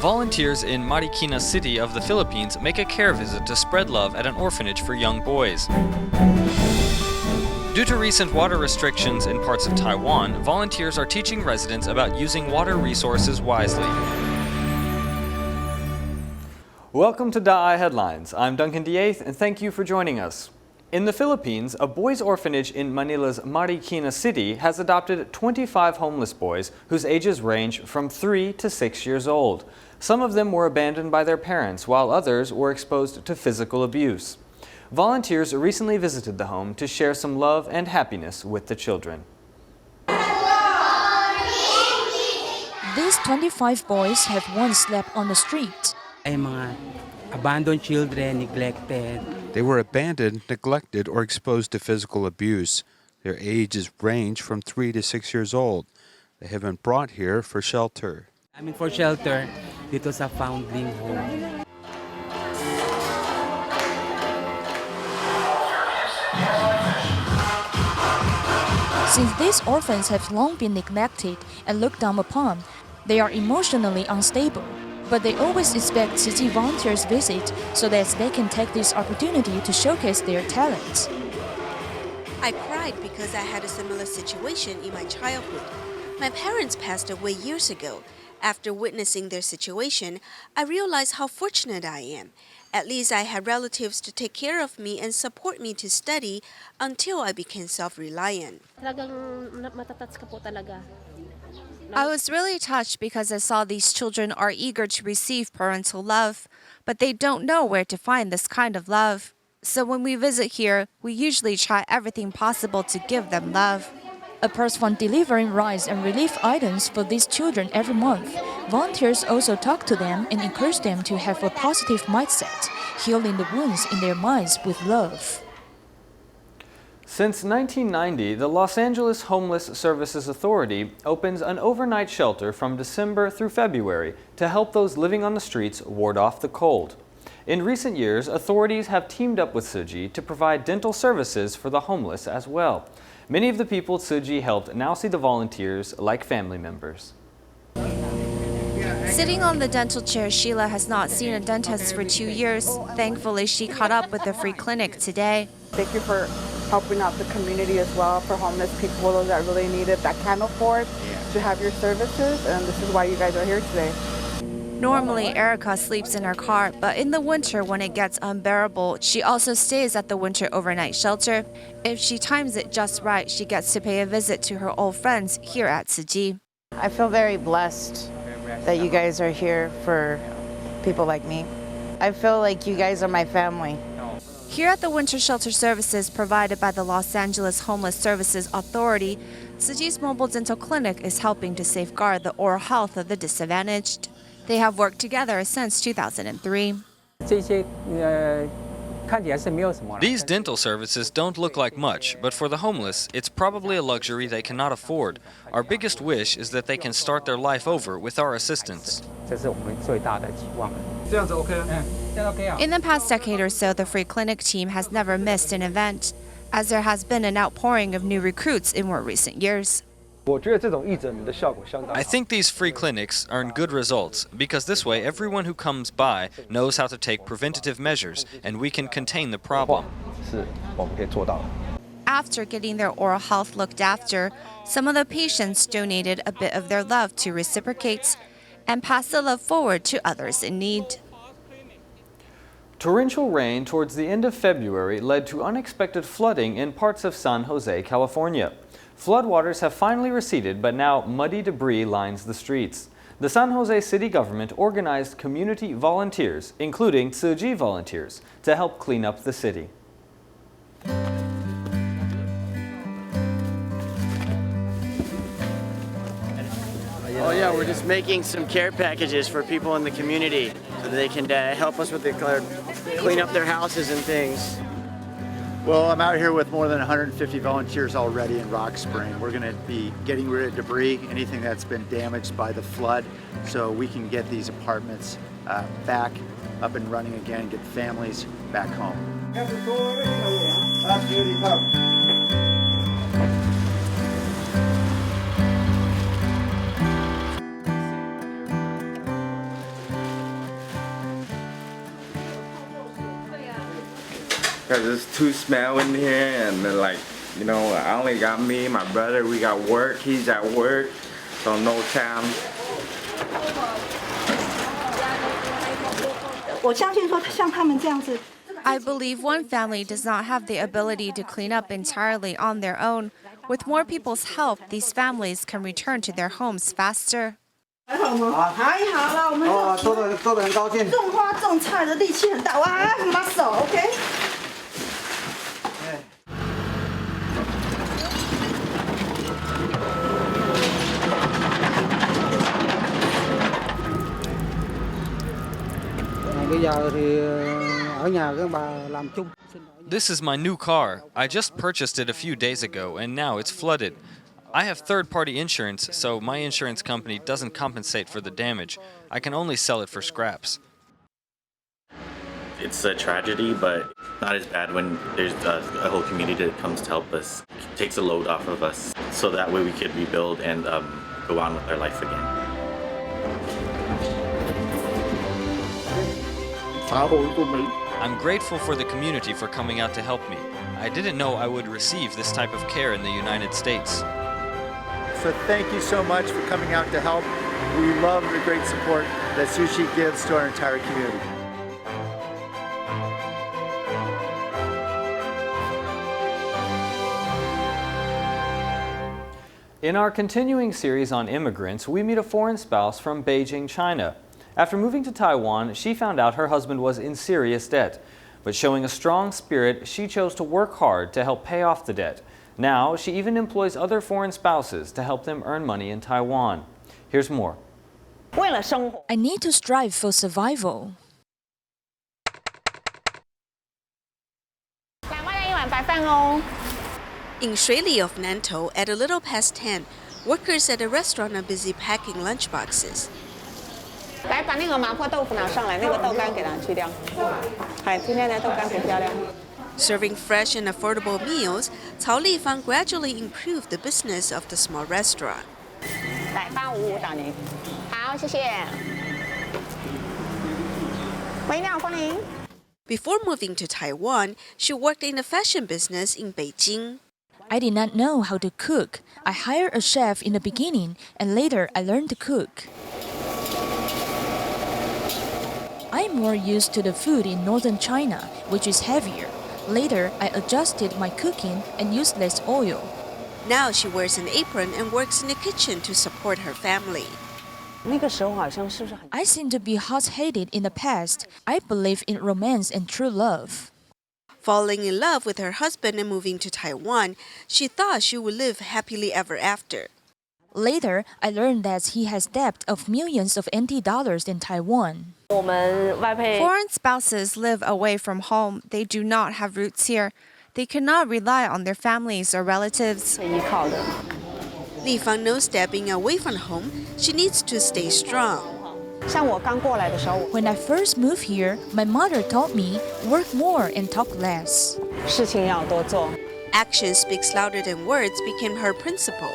Volunteers in Marikina City of the Philippines make a care visit to spread love at an orphanage for young boys. Due to recent water restrictions in parts of Taiwan, volunteers are teaching residents about using water resources wisely. Welcome to DaAi Headlines. I'm Duncan D8, and thank you for joining us. In the Philippines, a boys' orphanage in Manila's Marikina City has adopted 25 homeless boys whose ages range from 3 to 6 years old. Some of them were abandoned by their parents, while others were exposed to physical abuse. Volunteers recently visited the home to share some love and happiness with the children. These 25 boys have once slept on the street. Abandoned children, neglected. They were abandoned, neglected, or exposed to physical abuse. Their ages range from 3 to 6 years old. They have been brought here for shelter. For shelter, dito sa foundling home. Since these orphans have long been neglected and looked down upon, they are emotionally unstable. But they always expect慈济volunteers visit so that they can take this opportunity to showcase their talents. I cried because I had a similar situation in my childhood. My parents passed away years ago. After witnessing their situation, I realized how fortunate I am. At least I had relatives to take care of me and support me to study until I became self-reliant. I was really touched because I saw these children are eager to receive parental love, but they don't know where to find this kind of love. So when we visit here, we usually try everything possible to give them love. Apart from delivering rice and relief items for these children every month, volunteers also talk to them and encourage them to have a positive mindset, healing the wounds in their minds with love. Since 1990, the Los Angeles Homeless Services Authority opens an overnight shelter from December through February to help those living on the streets ward off the cold. In recent years, authorities have teamed up with Tzu to provide dental services for the homeless as well. Many of the people Tzu helped now see the volunteers like family members. Sitting on the dental chair, Sheila has not seen a dentist for 2 years. Thankfully, she caught up with a free clinic today. Thank you for helping out the community as well, for homeless people, those that really need it, that can't afford to have your services, and this is why you guys are here today. Normally, Erica sleeps in her car, but in the winter when it gets unbearable, she also stays at the winter overnight shelter. If she times it just right, she gets to pay a visit to her old friends here at Tzu. I feel very blessed that you guys are here for people like me. I feel like you guys are my family. Here at the winter shelter services provided by the Los Angeles Homeless Services Authority, Tzu's mobile dental clinic is helping to safeguard the oral health of the disadvantaged. They have worked together since 2003. These dental services don't look like much, but for the homeless, it's probably a luxury they cannot afford. Our biggest wish is that they can start their life over with our assistance. In the past decade or so, the free clinic team has never missed an event, as there has been an outpouring of new recruits in more recent years. I think these free clinics earn good results because this way everyone who comes by knows how to take preventative measures and we can contain the problem. After getting their oral health looked after, some of the patients donated a bit of their love to reciprocate and pass the love forward to others in need. Torrential rain towards the end of February led to unexpected flooding in parts of San Jose, California. Floodwaters have finally receded, but now muddy debris lines the streets. The San Jose city government organized community volunteers, including Tzu volunteers, to help clean up the city. Oh yeah, we're just making some care packages for people in the community so that they can help us with clean up their houses and things. Well, I'm out here with more than 150 volunteers already in Rock Spring. We're going to be getting rid of debris, anything that's been damaged by the flood, so we can get these apartments back up and running again and get families back home. because it's too smell in here, and then, like, you know, I only got me, my brother, we got work, he's at work, so no time. I believe one family does not have the ability to clean up entirely on their own. With more people's help, these families can return to their homes faster. 还好吗？还好啦，我们做得很高兴。种花种菜的力气很大，哇，马手 ，OK。Bây giờ thì ở nhà các bà làm chung. This is my new car. I just purchased it a few days ago, and now it's flooded. I have third-party insurance, so my insurance company doesn't compensate for the damage. I can only sell it for scraps. It's a tragedy, but not as bad when there's a whole community that comes to help us. It takes a load off of us, so that way we could rebuild and go on with our life again. I'm grateful for the community for coming out to help me. I didn't know I would receive this type of care in the United States. So thank you so much for coming out to help. We love the great support that Sushi gives to our entire community. In our continuing series on immigrants, we meet a foreign spouse from Beijing, China. After moving to Taiwan, she found out her husband was in serious debt. But showing a strong spirit, she chose to work hard to help pay off the debt. Now, she even employs other foreign spouses to help them earn money in Taiwan. Here's more. I need to strive for survival. In Shuili of Nantou, at a little past 10, workers at a restaurant are busy packing lunchboxes. Serving fresh and affordable meals, Cao Lifang gradually improved the business of the small restaurant. Before moving to Taiwan, she worked in the fashion business in Beijing. I did not know how to cook. I hired a chef in the beginning, and later I learned to cook. I'm more used to the food in northern China, which is heavier. Later, I adjusted my cooking and used less oil. Now she wears an apron and works in the kitchen to support her family. I seem to be hot-headed in the past. I believe in romance and true love. Falling in love with her husband and moving to Taiwan, she thought she would live happily ever after. Later, I learned that he has debt of millions of NT dollars in Taiwan. Foreign spouses live away from home. They do not have roots here. They cannot rely on their families or relatives. Li Fang knows that being away from home, she needs to stay strong. When I first moved here, my mother taught me, work more and talk less. Action speaks louder than words became her principle.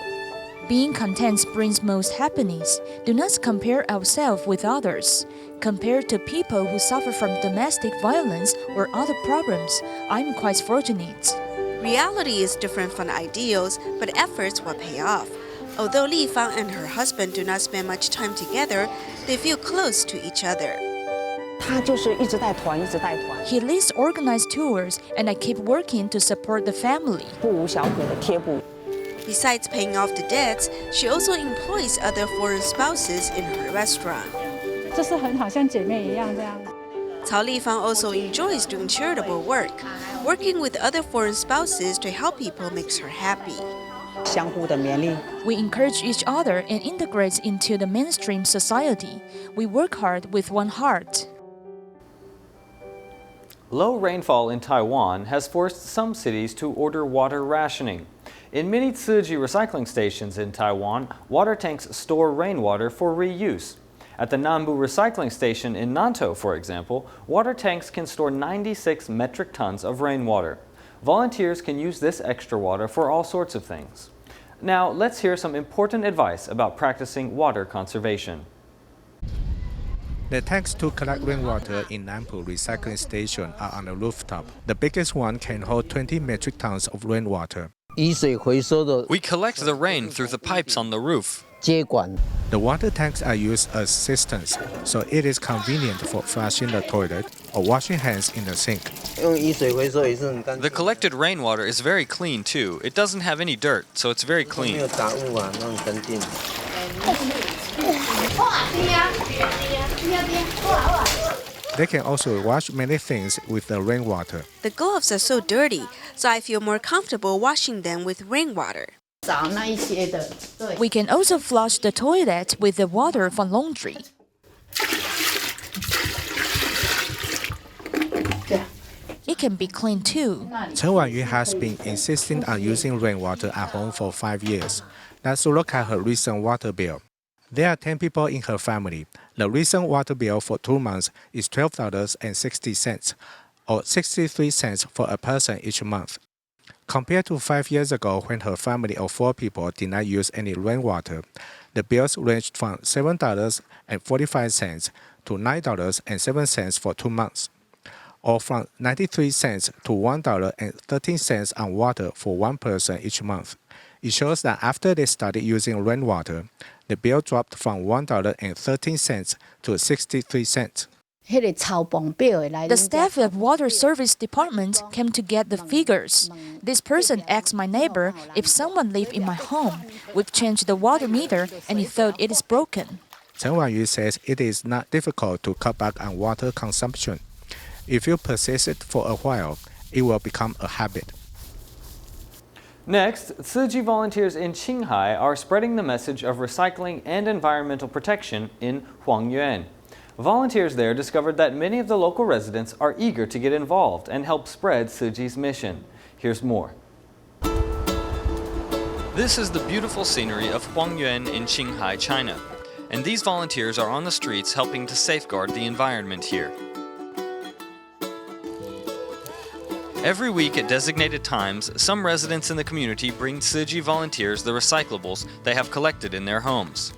Being content brings most happiness. Do not compare ourselves with others. Compared to people who suffer from domestic violence or other problems, I'm quite fortunate. Reality is different from ideals, but efforts will pay off. Although Li Fang and her husband do not spend much time together, they feel close to each other. He leads organized tours, and I keep working to support the family. Besides paying off the debts, she also employs other foreign spouses in her restaurant. Cao Lifang also enjoys doing charitable work. Working with other foreign spouses to help people makes her happy. We encourage each other and integrate into the mainstream society. We work hard with one heart. Low rainfall in Taiwan has forced some cities to order water rationing. In many Tsuji recycling stations in Taiwan, water tanks store rainwater for reuse. At the Nanbu recycling station in Nantou, for example, water tanks can store 96 metric tons of rainwater. Volunteers can use this extra water for all sorts of things. Now, let's hear some important advice about practicing water conservation. The tanks to collect rainwater in Nampu recycling station are on the rooftop. The biggest one can hold 20 metric tons of rainwater. We collect the rain through the pipes on the roof. The water tanks are used as cisterns, so it is convenient for flushing the toilet or washing hands in the sink. The collected rainwater is very clean too. It doesn't have any dirt, so it's very clean. They can also wash many things with the rainwater. The gloves are so dirty, so I feel more comfortable washing them with rainwater. We can also flush the toilet with the water from laundry. It can be clean too. Chen Wanyu has been insisting on using rainwater at home for 5 years. Let's look at her recent water bill. There are 10 people in her family. The recent water bill for 2 months is $12.60, or 63 cents for a person each month. Compared to 5 years ago when her family of 4 people did not use any rainwater, the bills ranged from $7.45 to $9.07 for 2 months, or from 93 cents to $1.13 on water for one person each month. It shows that after they started using rainwater, the bill dropped from $1.13 to 63 cents. The staff of Water Service Department came to get the figures. This person asked my neighbor if someone lived in my home. We've changed the water meter and he thought it is broken. Chen Wanyu says it is not difficult to cut back on water consumption. If you persist it for a while, it will become a habit. Next, Tzu volunteers in Qinghai are spreading the message of recycling and environmental protection in Huangyuan. Volunteers there discovered that many of the local residents are eager to get involved and help spread Tzuji's mission. Here's more. This is the beautiful scenery of Huangyuan in Qinghai, China. And these volunteers are on the streets helping to safeguard the environment here. Every week at designated times, some residents in the community bring Tzu volunteers the recyclables they have collected in their homes.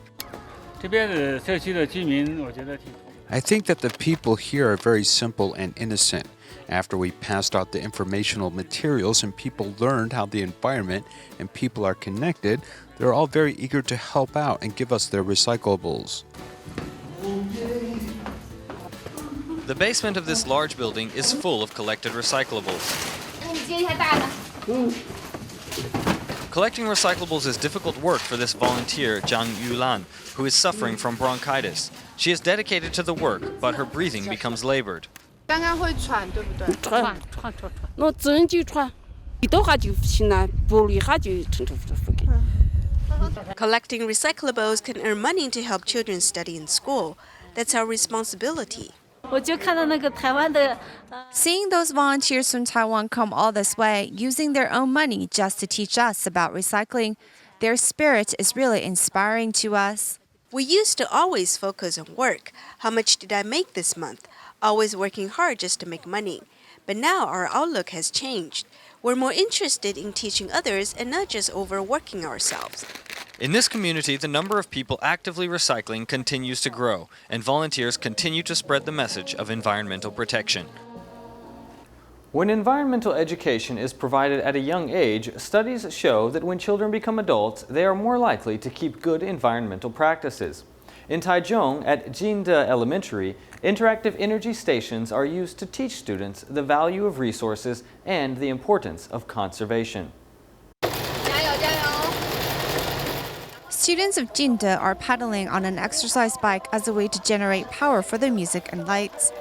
I think that the people here are very simple and innocent. After we passed out the informational materials and people learned how the environment and people are connected, they're all very eager to help out and give us their recyclables. The basement of this large building is full of collected recyclables. Collecting recyclables is difficult work for this volunteer, Zhang Yulan, who is suffering from bronchitis. She is dedicated to the work, but her breathing becomes labored. Collecting recyclables can earn money to help children study in school. That's our responsibility. Seeing those volunteers from Taiwan come all this way, using their own money just to teach us about recycling, their spirit is really inspiring to us. We used to always focus on work. How much did I make this month? Always working hard just to make money. But now our outlook has changed. We're more interested in teaching others and not just overworking ourselves. In this community, the number of people actively recycling continues to grow, and volunteers continue to spread the message of environmental protection. When environmental education is provided at a young age, studies show that when children become adults, they are more likely to keep good environmental practices. In Taichung, at Jinde Elementary, interactive energy stations are used to teach students the value of resources and the importance of conservation. Students of Jinde are paddling on an exercise bike as a way to generate power for the music and lights.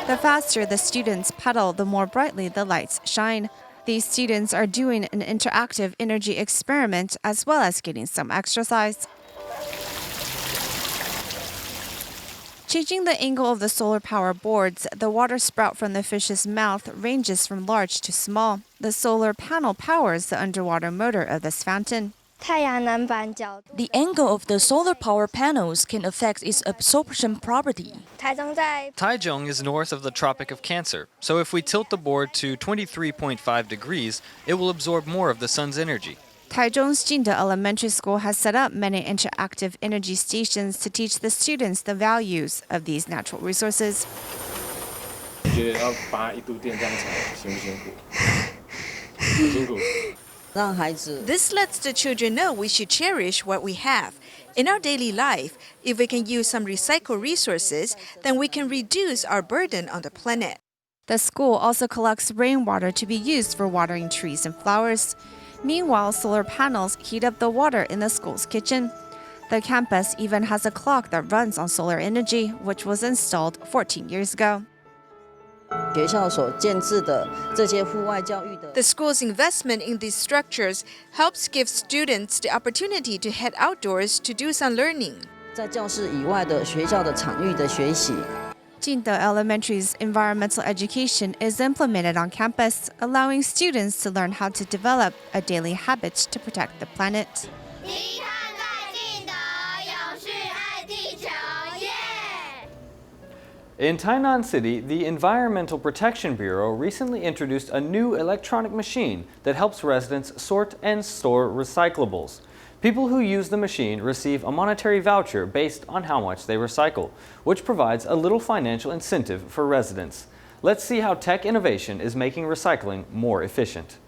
The faster the students pedal, the more brightly the lights shine. These students are doing an interactive energy experiment as well as getting some exercise. Changing the angle of the solar power boards, the water spout from the fish's mouth ranges from large to small. The solar panel powers the underwater motor of this fountain. The angle of the solar power panels can affect its absorption property. Taichung is north of the Tropic of Cancer, so if we tilt the board to 23.5 degrees, it will absorb more of the sun's energy. Taichung's Jingde Elementary School has set up many interactive energy stations to teach the students the values of these natural resources. 觉得要拔一度电这样踩辛不辛苦？很辛苦。 This lets the children know we should cherish what we have. In our daily life, if we can use some recycled resources, then we can reduce our burden on the planet. The school also collects rainwater to be used for watering trees and flowers. Meanwhile, solar panels heat up the water in the school's kitchen. The campus even has a clock that runs on solar energy, which was installed 14 years ago. The school's investment in these structures helps give students the opportunity to head outdoors to do some learning. Jingde Elementary's environmental education is implemented on campus, allowing students to learn how to develop a daily habit to protect the planet. In Tainan City, the Environmental Protection Bureau recently introduced a new electronic machine that helps residents sort and store recyclables. People who use the machine receive a monetary voucher based on how much they recycle, which provides a little financial incentive for residents. Let's see how tech innovation is making recycling more efficient.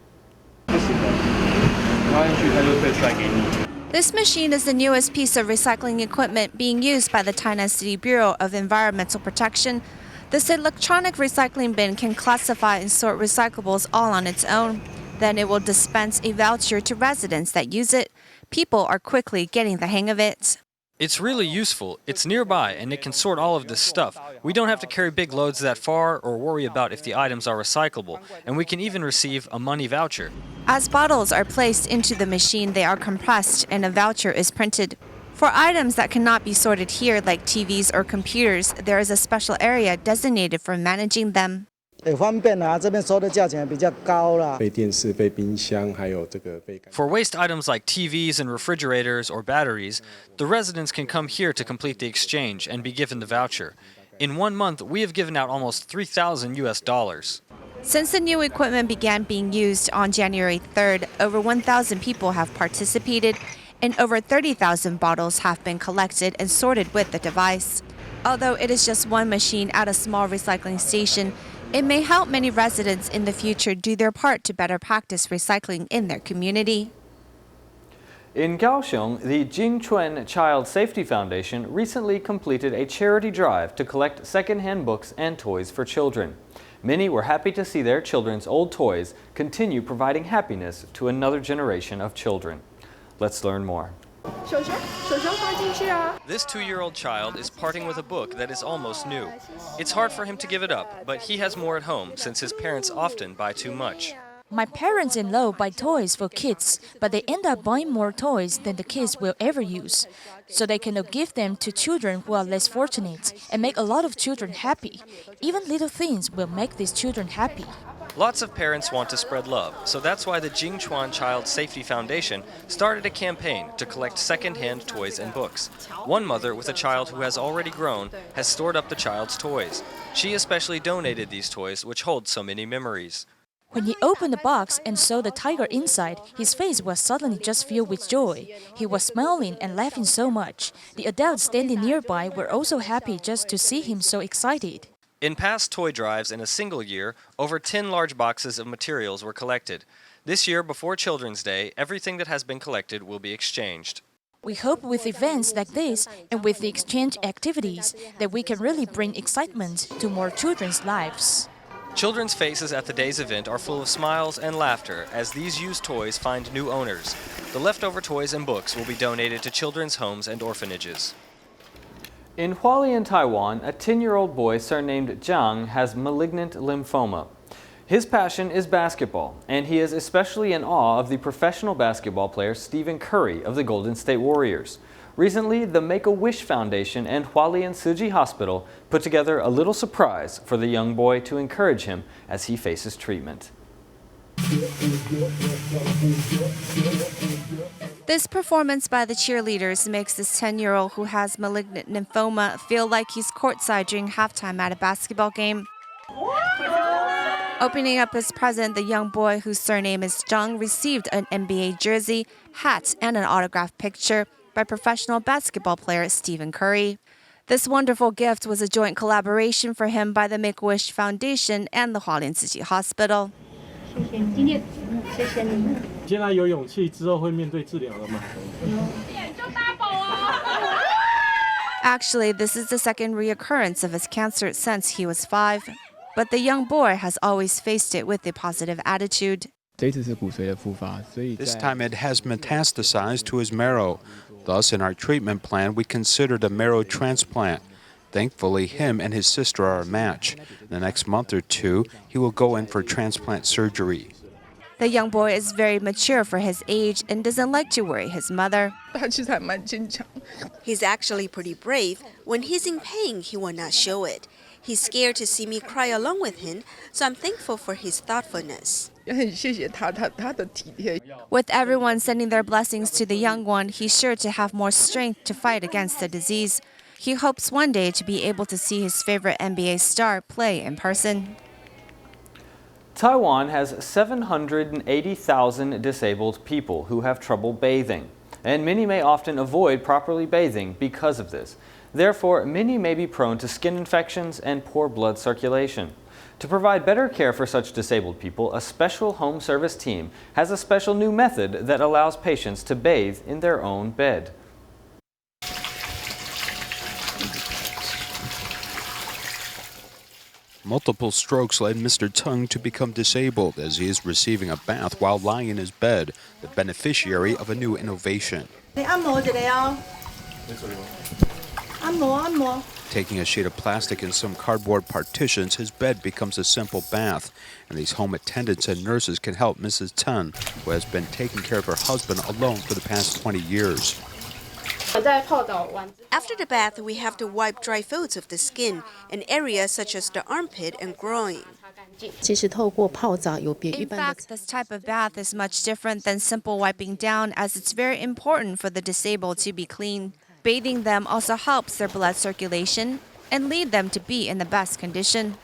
This machine is the newest piece of recycling equipment being used by the Tainan City Bureau of Environmental Protection. This electronic recycling bin can classify and sort recyclables all on its own. Then it will dispense a voucher to residents that use it. People are quickly getting the hang of it. It's really useful. It's nearby and it can sort all of this stuff. We don't have to carry big loads that far or worry about if the items are recyclable, and we can even receive a money voucher. As bottles are placed into the machine, they are compressed and a voucher is printed. For items that cannot be sorted here, like TVs or computers, there is a special area designated for managing them. For waste items like TVs and refrigerators or batteries, the residents can come here to complete the exchange and be given the voucher. In 1 month, we have given out almost $3,000 US. Since the new equipment began being used on January 3rd, over 1,000 people have participated and over 30,000 bottles have been collected and sorted with the device. Although it is just one machine at a small recycling station, it may help many residents in the future do their part to better practice recycling in their community. In Kaohsiung, the Jingchuan Child Safety Foundation recently completed a charity drive to collect secondhand books and toys for children. Many were happy to see their children's old toys continue providing happiness to another generation of children. Let's learn more. This 2-year-old child is parting with a book that is almost new. It's hard for him to give it up, but he has more at home since his parents often buy too much. My parents-in-law buy toys for kids, but they end up buying more toys than the kids will ever use. So they cannot give them to children who are less fortunate and make a lot of children happy. Even little things will make these children happy. Lots of parents want to spread love, so that's why the Jingchuan Child Safety Foundation started a campaign to collect second-hand toys and books. One mother with a child who has already grown has stored up the child's toys. She especially donated these toys, which hold so many memories. When he opened the box and saw the tiger inside, his face was suddenly just filled with joy. He was smiling and laughing so much. The adults standing nearby were also happy just to see him so excited. In past toy drives in a single year, over 10 large boxes of materials were collected. This year, before Children's Day, everything that has been collected will be exchanged. We hope with events like this and with the exchange activities that we can really bring excitement to more children's lives. Children's faces at the day's event are full of smiles and laughter as these used toys find new owners. The leftover toys and books will be donated to children's homes and orphanages. In Hualien, Taiwan, a 10-year-old boy surnamed Zhang has malignant lymphoma. His passion is basketball, and he is especially in awe of the professional basketball player Stephen Curry of the Golden State Warriors. Recently, the Make-A-Wish Foundation and Hualien Tzu Hospital put together a little surprise for the young boy to encourage him as he faces treatment. This performance by the cheerleaders makes this 10-year-old who has malignant lymphoma feel like he's courtside during halftime at a basketball game. Opening up his present, the young boy, whose surname is Zhang, received an NBA jersey, hat, and an autographed picture by professional basketball player Stephen Curry. This wonderful gift was a joint collaboration for him by the Make-A-Wish Foundation and the Hualien City Hospital. 谢谢你。现在有勇气之后会面对治疗了吗？ Actually, this is the second reoccurrence of his cancer since he was 5. But the young boy has always faced it with a positive attitude. This time it has metastasized to his marrow. Thus, in our treatment plan, we considered a marrow transplant. Thankfully, him and his sister are a match. In the next month or two, he will go in for transplant surgery. The young boy is very mature for his age and doesn't like to worry his mother. He's actually pretty brave. When he's in pain, he will not show it. He's scared to see me cry along with him, so I'm thankful for his thoughtfulness. With everyone sending their blessings to the young one, he's sure to have more strength to fight against the disease. He hopes one day to be able to see his favorite NBA star play in person. Taiwan has 780,000 disabled people who have trouble bathing, and many may often avoid properly bathing because of this. Therefore, many may be prone to skin infections and poor blood circulation. To provide better care for such disabled people, a special home service team has a special new method that allows patients to bathe in their own bed. Multiple strokes led Mr. Tung to become disabled as he is receiving a bath while lying in his bed, the beneficiary of a new innovation. Taking a sheet of plastic and some cardboard partitions, his bed becomes a simple bath. And these home attendants and nurses can help Mrs. Tan, who has been taking care of her husband alone for the past 20 years. After the bath, we have to wipe dry folds of the skin in areas such as the armpit and groin. In fact, this type of bath is much different than simple wiping down, as it's very important for the disabled to be clean. Bathing them also helps their blood circulation and lead them to be in the best condition.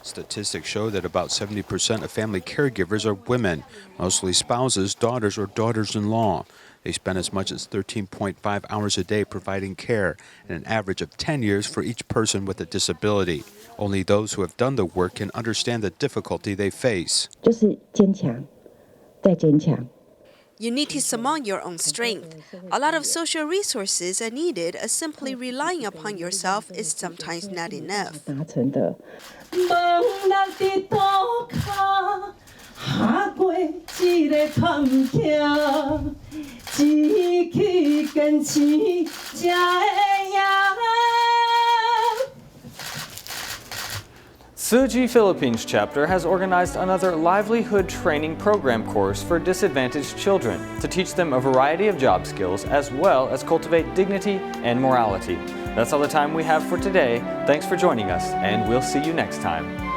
Statistics show that about 70% of family caregivers are women, mostly spouses, daughters, or daughters-in-law. They spend as much as 13.5 hours a day providing care, and an average of 10 years for each person with a disability. Only those who have done the work can understand the difficulty they face. You need to summon your own strength. A lot of social resources are needed, as simply relying upon yourself is sometimes not enough. Tzu Philippines chapter has organized another livelihood training program course for disadvantaged children to teach them a variety of job skills as well as cultivate dignity and morality. That's all the time we have for today. Thanks for joining us, and we'll see you next time.